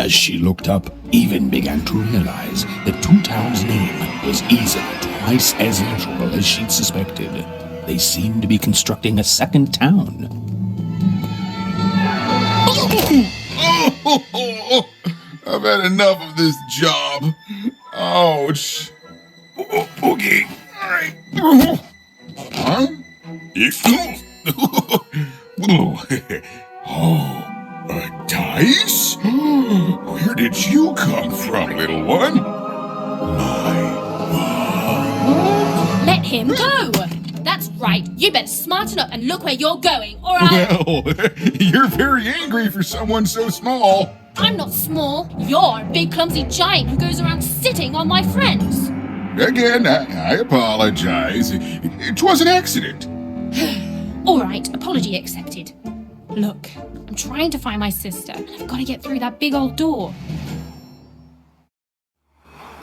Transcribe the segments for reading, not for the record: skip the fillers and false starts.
As she looked up, Even began to realize that Two Town's name was easily twice as literal as she'd suspected. They seemed to be constructing a second town. I've had enough of this job. Ouch. Okay, all right. Huh? Dice? Where did you come from, little one? Let him go! That's right. You better smarten up and look where you're going, or I... Well, you're very angry for someone so small. I'm not small. You're a big clumsy giant who goes around sitting on my friends. Again, I apologize. It was an accident. All right, apology accepted. Look, I'm trying to find my sister, and I've got to get through that big old door.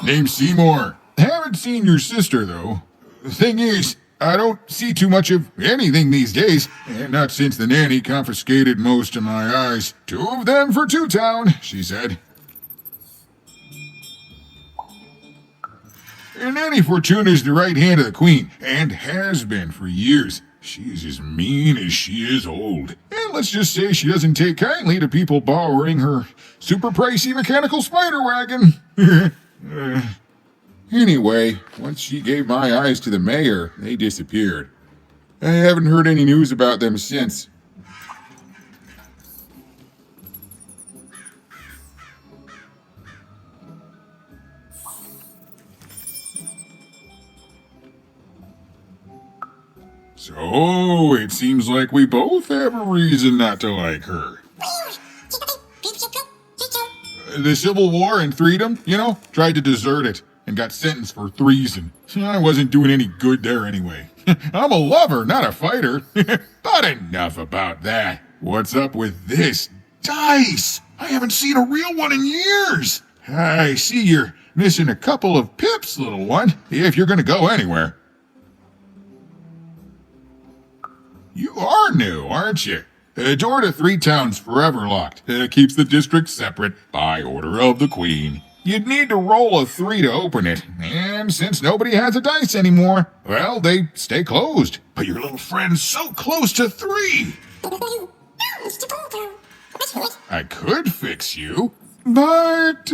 Name's Seymour. Haven't seen your sister, though. The thing is, I don't see too much of anything these days, and not since the nanny confiscated most of my eyes. 2 of them for Two Town, she said. And Nanny Fortuna's the right hand of the Queen, and has been for years. She's as mean as she is old. And let's just say she doesn't take kindly to people borrowing her super pricey mechanical spider wagon. Anyway, once she gave my eyes to the mayor, they disappeared. I haven't heard any news about them since. So, it seems like we both have a reason not to like her. The Civil War and Freedom, tried to desert it and got sentenced for treason. I wasn't doing any good there anyway. I'm a lover, not a fighter. But enough about that. What's up with this? Dice! I haven't seen a real one in years. I see you're missing a couple of pips, little one, if you're going to go anywhere. You are new, aren't you? Door to 3 Towns forever locked. Keeps the district separate by order of the Queen. You'd need to roll a 3 to open it, and since nobody has a dice anymore, well, they stay closed. But your little friend's so close to 3. I could fix you, but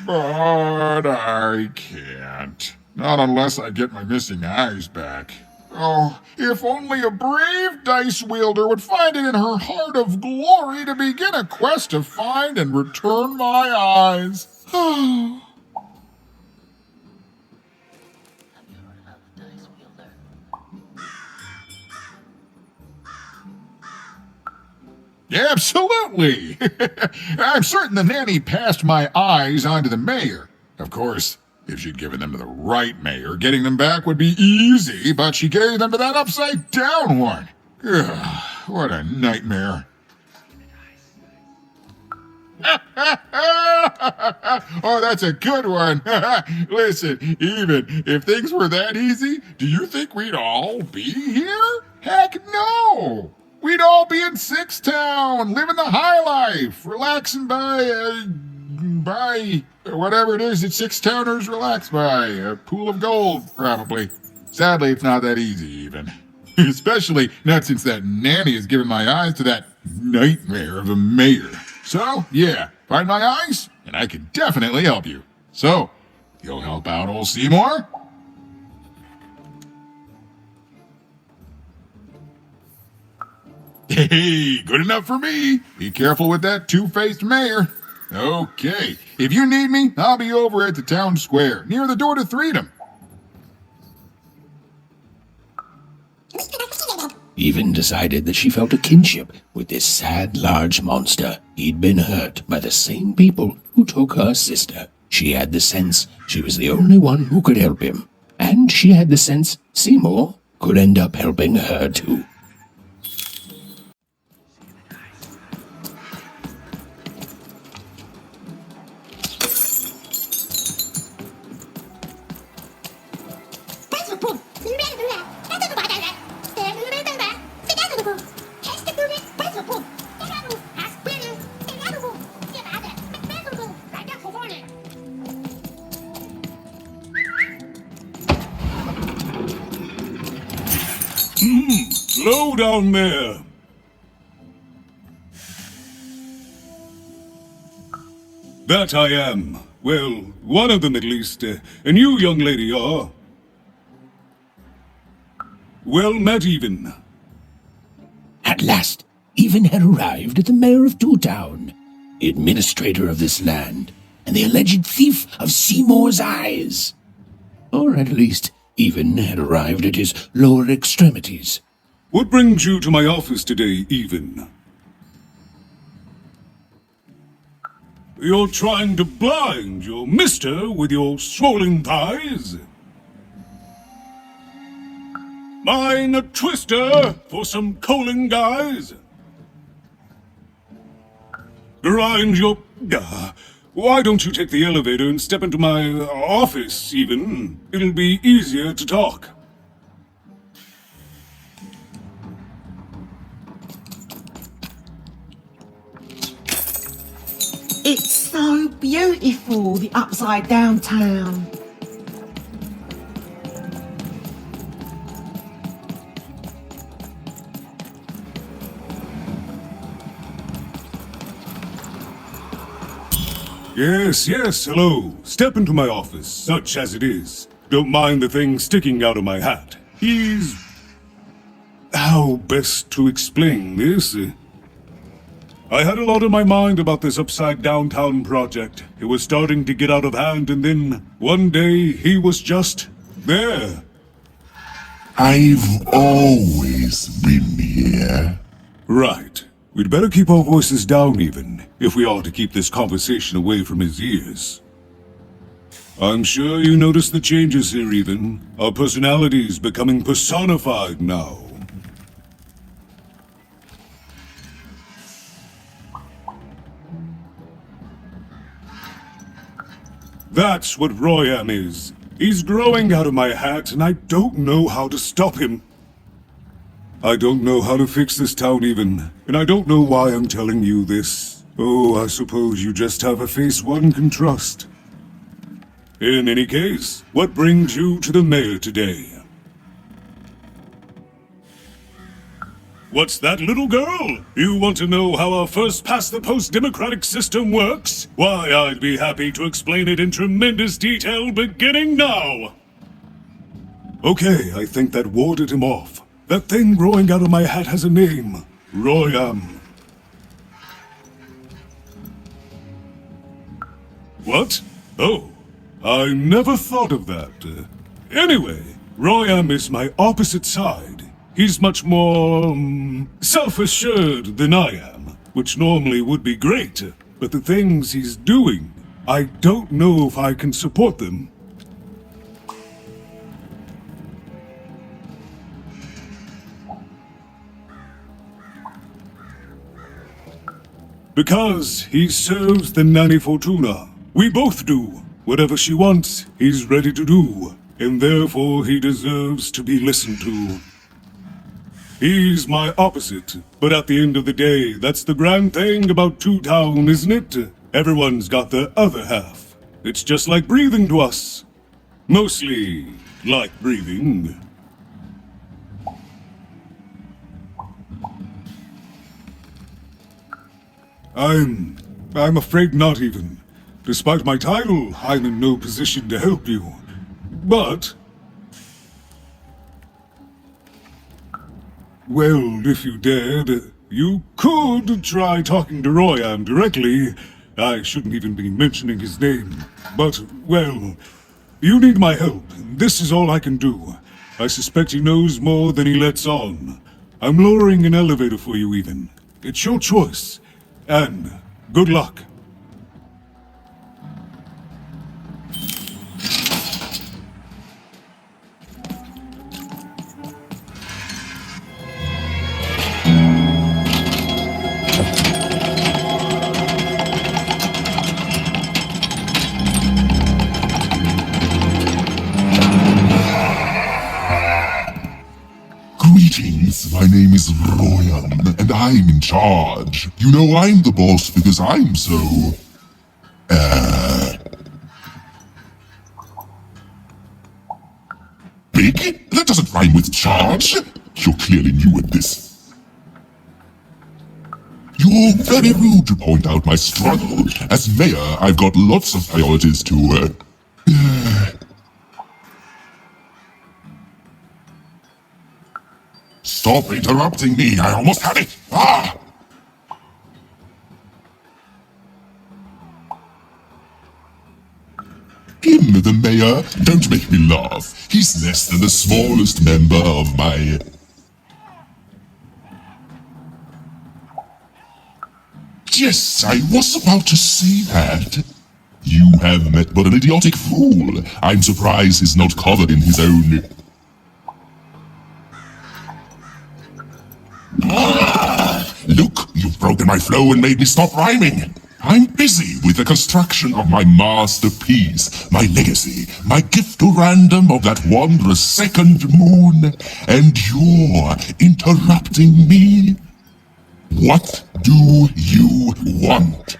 I can't. Not unless I get my missing eyes back. Oh, if only a brave dice wielder would find it in her heart of glory to begin a quest to find and return my eyes. Absolutely! I'm certain the nanny passed my eyes on to the mayor. Of course, if she'd given them to the right mayor, getting them back would be easy, but she gave them to that upside-down one. Ugh, what a nightmare. Oh, that's a good one. Listen, even if things were that easy, do you think we'd all be here? Heck no! We'd all be in Six Town, living the high life, relaxing by whatever it is that Six Towners relax by. A pool of gold, probably. Sadly, it's not that easy, even. Especially not since that nanny has given my eyes to that nightmare of a mayor. So, yeah, find my eyes, and I can definitely help you. So, you'll help out old Seymour? Hey, good enough for me. Be careful with that two-faced mayor. Okay, if you need me, I'll be over at the town square, near the door to Freedom. Even decided that she felt a kinship with this sad, large monster. He'd been hurt by the same people who took her sister. She had the sense she was the only one who could help him. And she had the sense Seymour could end up helping her too. Hello down there. That I am. Well, one of them at least. And you, young lady, are... Well met, Even. At last, Even had arrived at the mayor of Two Town, the administrator of this land, and the alleged thief of Seymour's eyes. Or at least, Even had arrived at his lower extremities. What brings you to my office today, Even? You're trying to blind your mister with your swollen thighs? Mine a twister for some colon guys? Grind your... why don't you take the elevator and step into my office, Even? It'll be easier to talk. It's so beautiful, the upside down town. Yes, hello. Step into my office, such as it is. Don't mind the thing sticking out of my hat. He's... how best to explain this? I had a lot on my mind about this upside downtown project. It was starting to get out of hand, and then one day he was just there. I've always been here. Right. We'd better keep our voices down, Even, if we are to keep this conversation away from his ears. I'm sure you noticed the changes here, Even. Our personalities becoming personified now. That's what Royam is. He's growing out of my hat, and I don't know how to stop him. I don't know how to fix this town, Even, and I don't know why I'm telling you this. Oh, I suppose you just have a face one can trust. In any case, what brings you to the mayor today? What's that, little girl? You want to know how our first-past-the-post democratic system works? Why, I'd be happy to explain it in tremendous detail beginning now. Okay, I think that warded him off. That thing growing out of my hat has a name. Royam. What? Oh, I never thought of that. Anyway, Royam is my opposite side. He's much more, self-assured than I am, which normally would be great, but the things he's doing, I don't know if I can support them. Because he serves the Nanny Fortuna. We both do. Whatever she wants, he's ready to do, and therefore he deserves to be listened to. He's my opposite, but at the end of the day, that's the grand thing about Two Town, isn't it? Everyone's got their other half. It's just like breathing to us. Mostly like breathing. I'm afraid not even. Despite my title, I'm in no position to help you. But... well, if you dared, you could try talking to Royam directly. I shouldn't even be mentioning his name. But, well, you need my help. This is all I can do. I suspect he knows more than he lets on. I'm lowering an elevator for you, Even. It's your choice. And good luck. Greetings, my name is Royam, and I'm in charge. You know I'm the boss because I'm so... big? That doesn't rhyme with charge. You're clearly new at this. You're very rude to point out my struggle. As mayor, I've got lots of priorities to, Stop interrupting me. I almost had it. Ah! Him, the mayor? Don't make me laugh. He's less than the smallest member of my... Yes, I was about to say that. You have met but an idiotic fool. I'm surprised he's not covered in his own... Look, you've broken my flow and made me stop rhyming. I'm busy with the construction of my masterpiece, my legacy, my gift to random of that wondrous second moon, and you're interrupting me? What do you want?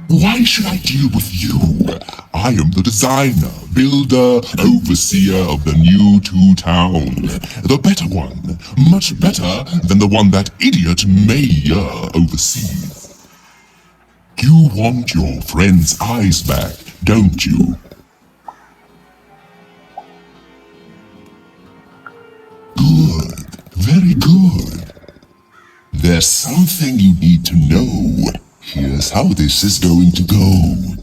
Why should I deal with you? I am the designer, builder, overseer of the new town. The better one. Much better than the one that idiot mayor oversees. You want your friend's eyes back, don't you? Good. Very good. There's something you need to know. Here's how this is going to go.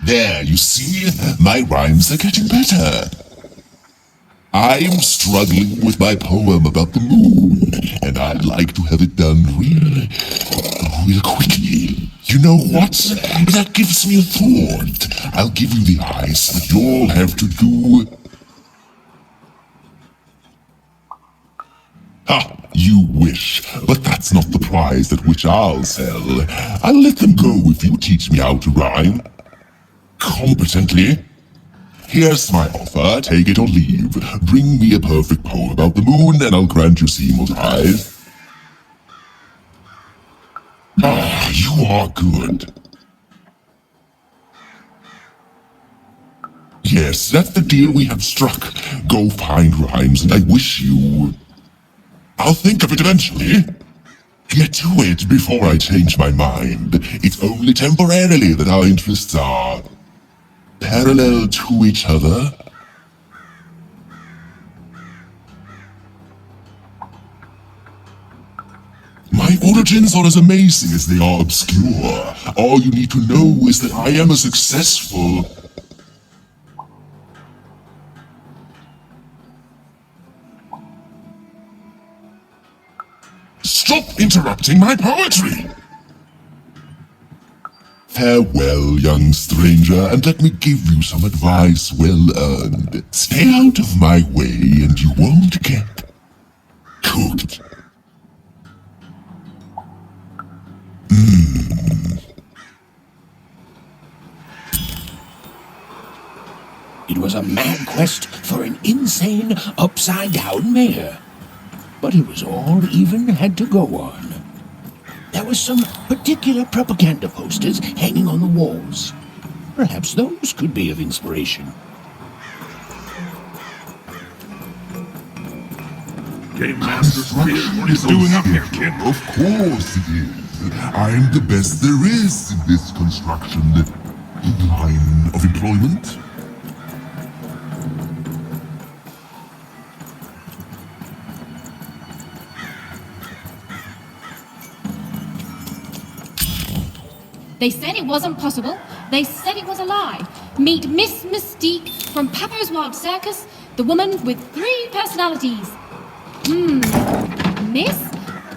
There, you see, my rhymes are getting better. I'm struggling with my poem about the moon, and I'd like to have it done real quickly. You know what? That gives me a thought. I'll give you the eyes, but you'll have to do... Ha! You wish, but that's not the prize at which I'll sell. I'll let them go if you teach me how to rhyme. Competently. Here's my offer, take it or leave. Bring me a perfect poem about the moon and I'll grant you Seymour's eyes. Ah, you are good. Yes, that's the deal we have struck. Go find rhymes and I wish you... I'll think of it eventually. Get to it before I change my mind. It's only temporarily that our interests are parallel to each other. My origins are as amazing as they are obscure. All you need to know is that I am a successful... Stop interrupting my poetry! Farewell, young stranger, and let me give you some advice well earned. Stay out of my way and you won't get cooked. It was a mad quest for an insane, upside-down mayor. But it was all even had to go on. There were some particular propaganda posters hanging on the walls. Perhaps those could be of inspiration. Game Master, what are you doing up here, kid? Of course it is. I'm the best there is in this construction line of employment. They said it wasn't possible. They said it was a lie. Meet Miss Mystique from Papo's Wild Circus, the woman with 3 personalities. Miss?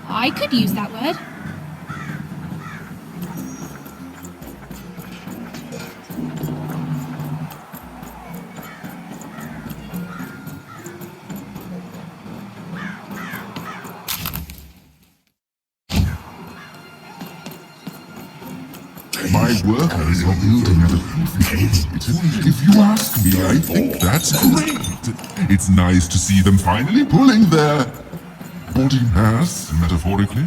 I could use that word. My workers are building at a perfect rate. If you ask me, I think that's great. It's nice to see them finally pulling their body mass, metaphorically.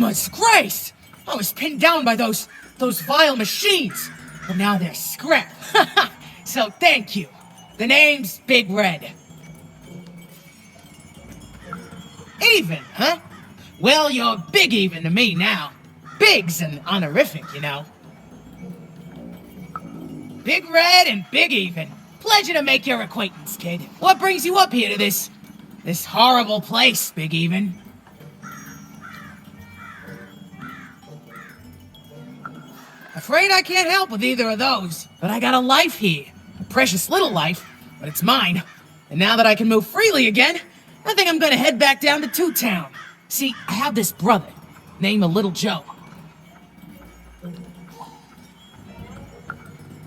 Goodness grace! I was pinned down by those vile machines. But now they're scrap. So thank you. The name's Big Red. Even, huh? Well, you're Big Even to me now. Big's an honorific, you know. Big Red and Big Even. Pleasure to make your acquaintance, kid. What brings you up here to this horrible place, Big Even? Afraid I can't help with either of those, but I got a life here. A precious little life, but it's mine. And now that I can move freely again, I think I'm gonna head back down to Two Town. See, I have this brother, named Little Joe.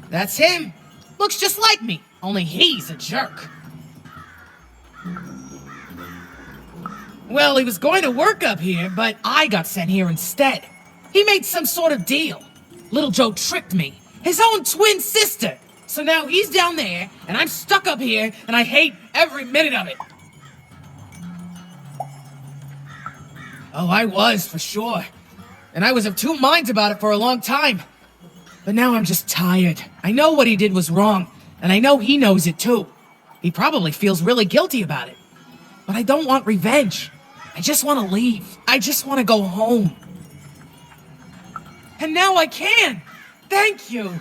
That's him. Looks just like me, only he's a jerk. Well, he was going to work up here, but I got sent here instead. He made some sort of deal. Little Joe tricked me, his own twin sister. So now he's down there, and I'm stuck up here, and I hate every minute of it. Oh, I was, for sure. And I was of two minds about it for a long time. But now I'm just tired. I know what he did was wrong, and I know he knows it too. He probably feels really guilty about it. But I don't want revenge. I just want to leave. I just want to go home. And now I can! Thank you!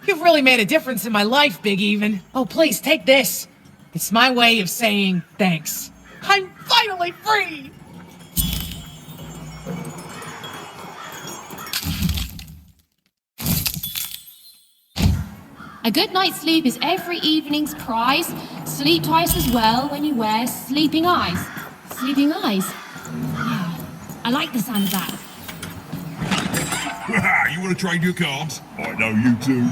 You've really made a difference in my life, Big Even. Oh, please, take this. It's my way of saying thanks. I'm finally free! A good night's sleep is every evening's prize. Sleep twice as well when you wear sleeping eyes. Sleeping eyes? Yeah, I like the sound of that. You want to trade your cards? I know you do.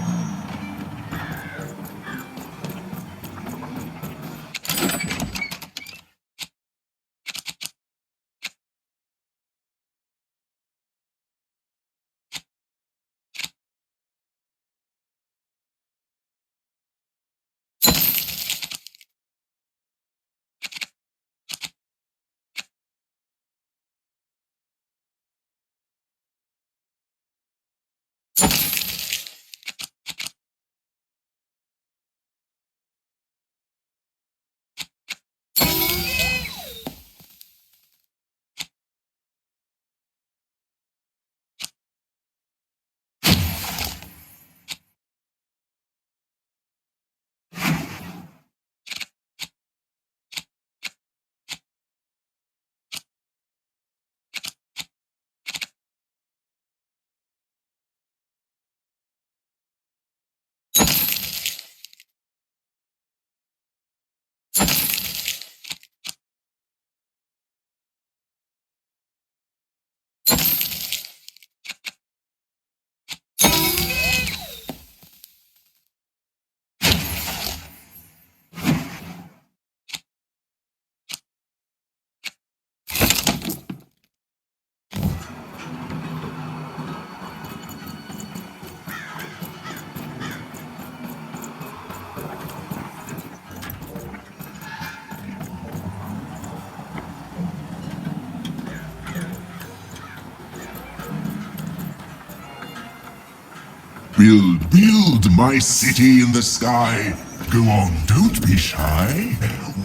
Build my city in the sky. Go on, don't be shy.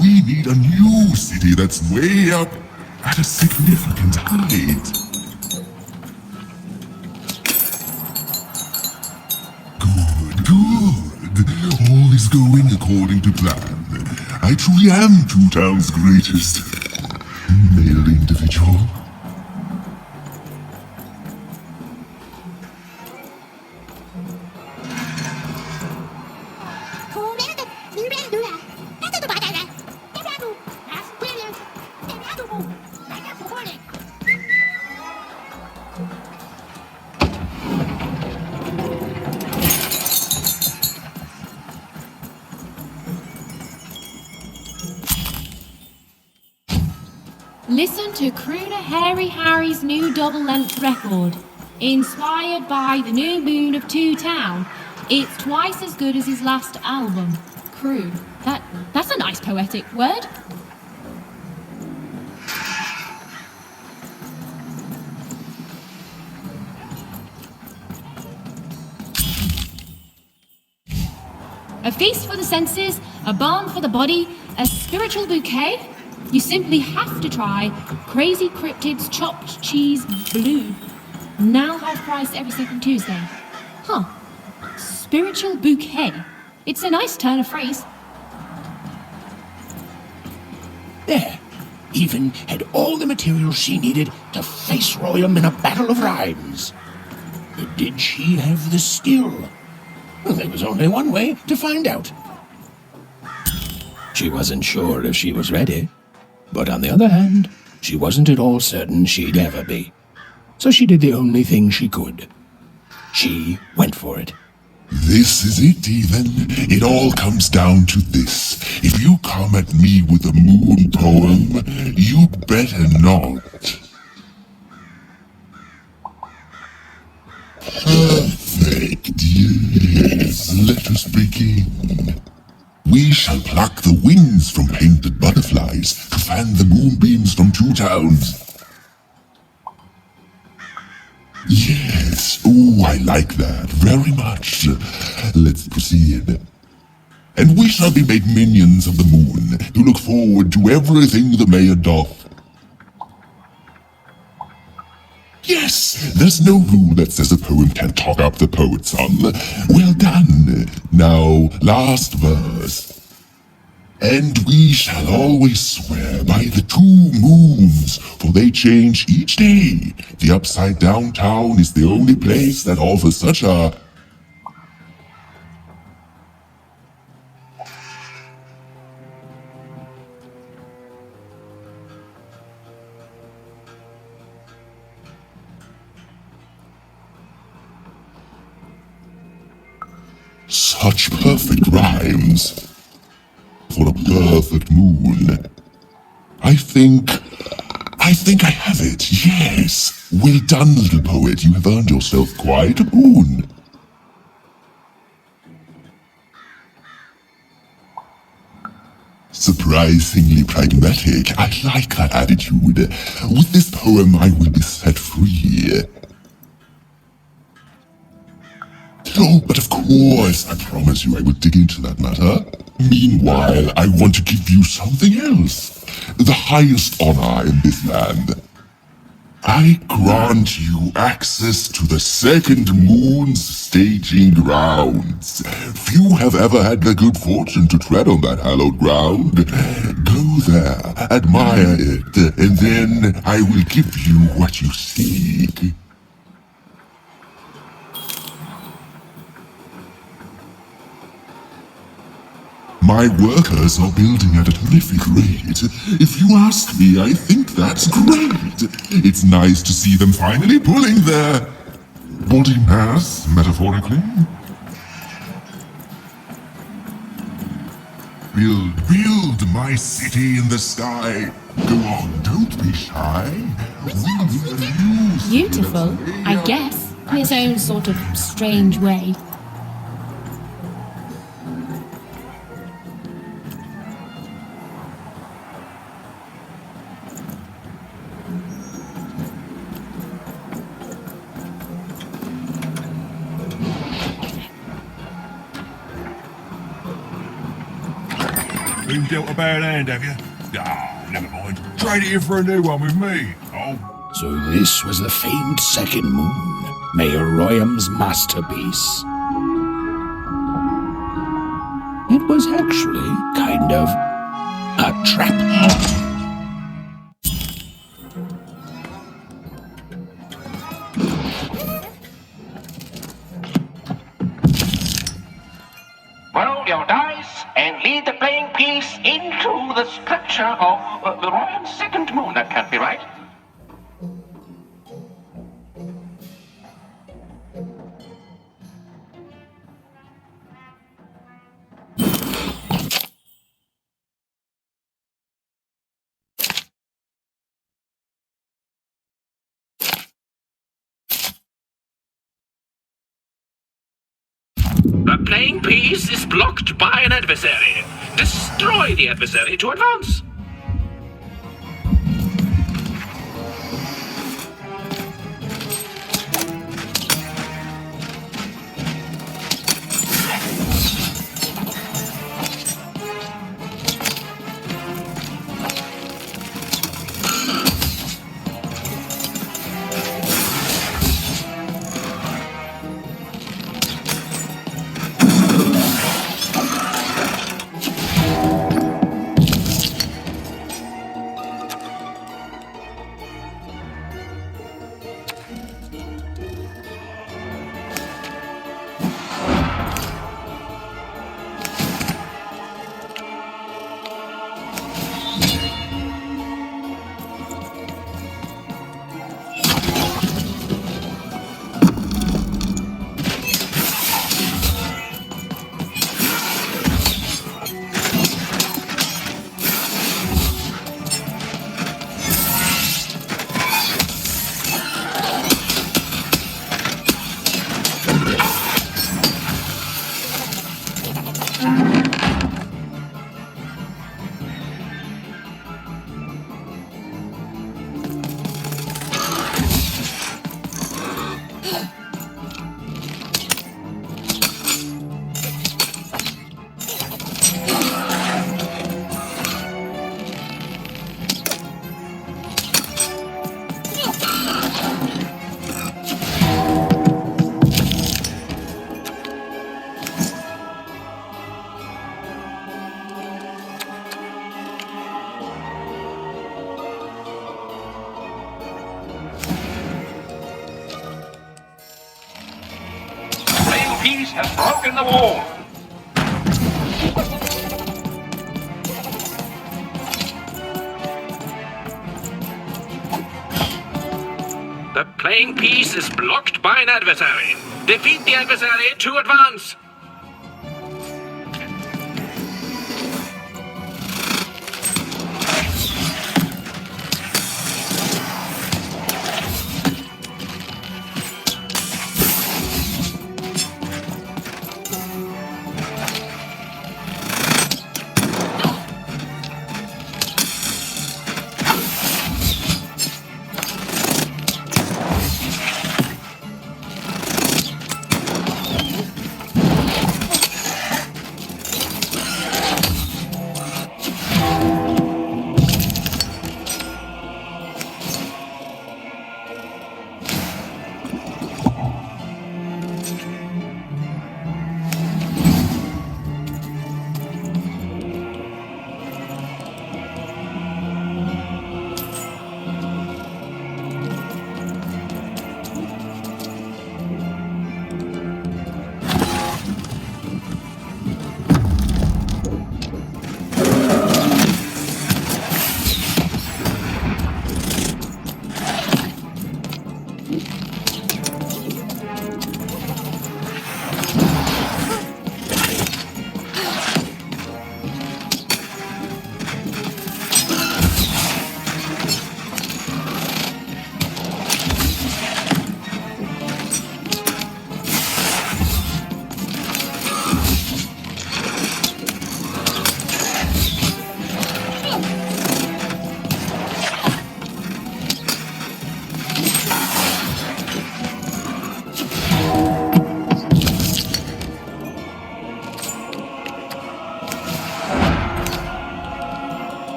We need a new city that's way up at a significant height. Good. All is going according to plan. I truly am Two Town's greatest male individual. Listen to Crooner Hairy Harry's new double-length record. Inspired by the new moon of Two Town, it's twice as good as his last album. Croon. That's a nice poetic word. A feast for the senses, a balm for the body, a spiritual bouquet? You simply have to try Crazy Cryptid's Chopped Cheese Blue. Now half price every second Tuesday. Huh. Spiritual bouquet. It's a nice turn of phrase. There. Even had all the material she needed to face Royam in a battle of rhymes. But did she have the skill? Well, there was only one way to find out. She wasn't sure if she was ready, but on the other hand, she wasn't at all certain she'd ever be. So she did the only thing she could. She went for it. This is it, even. It all comes down to this. If you come at me with a moon poem, you better not. Perfect, yes. Let us begin. We shall pluck the wings from painted butterflies to fan the moonbeams from 2 towns. Yes, oh, I like that very much. Let's proceed. And we shall be made minions of the moon, to look forward to everything the mayor doth. Yes, there's no rule that says a poem can't talk up the poet's son. Well done. Now, last verse. And we shall always swear by the 2 moons, for they change each day. The Upside Down Town is the only place that offers such a... such perfect rhymes. For a perfect moon. I think I have it, yes. Well done, little poet. You have earned yourself quite a boon. Surprisingly pragmatic. I like that attitude. With this poem, I will be set free. Oh, but of course, I promise you I will dig into that matter. Meanwhile, I want to give you something else. The highest honor in this land. I grant you access to the second moon's staging grounds. Few have ever had the good fortune to tread on that hallowed ground. Go there, admire it, and then I will give you what you seek. My workers are building at a terrific rate. If you ask me, I think that's great. It's nice to see them finally pulling their body mass, metaphorically. Build my city in the sky. Go on, don't be shy. Beautiful, I guess, in his own sort of strange way. You dealt a bad hand, have you? Ah, never mind. Trade it in for a new one with me. Oh, So this was the famed second moon, Mayor Royam's masterpiece. It was actually kind of a trap. Roll your dice and lead the playing piece into the structure of the Royal second moon. That can't be right. The playing piece is blocked by an adversary. Destroy the adversary to advance. Peace has broken the wall. The playing piece is blocked by an adversary. Defeat the adversary to advance.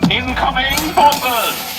Incoming bombers!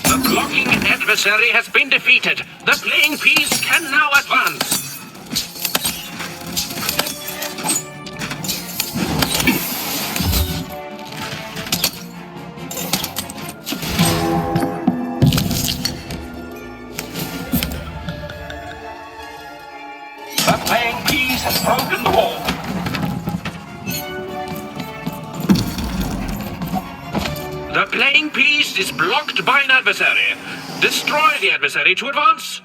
The blocking adversary has been defeated. The playing piece can now advance. The playing piece has broken the wall. The playing piece is blocked by an adversary. Destroy the adversary to advance.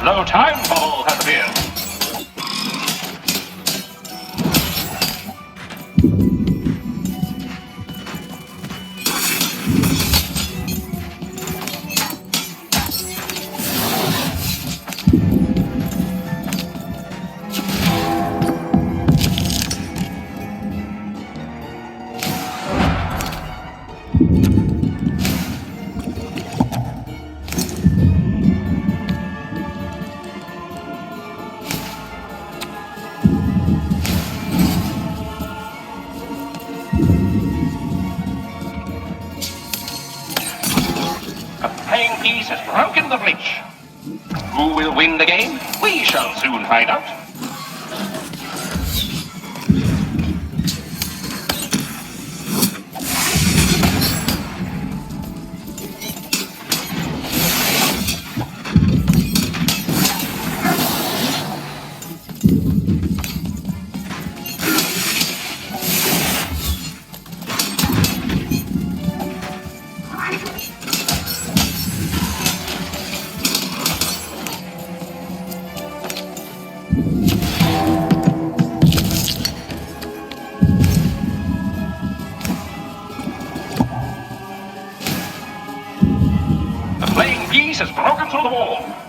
slow time bubble has appeared. The playing piece has broken the breach. Who will win the game? We shall soon find out. The playing piece has broken through the wall.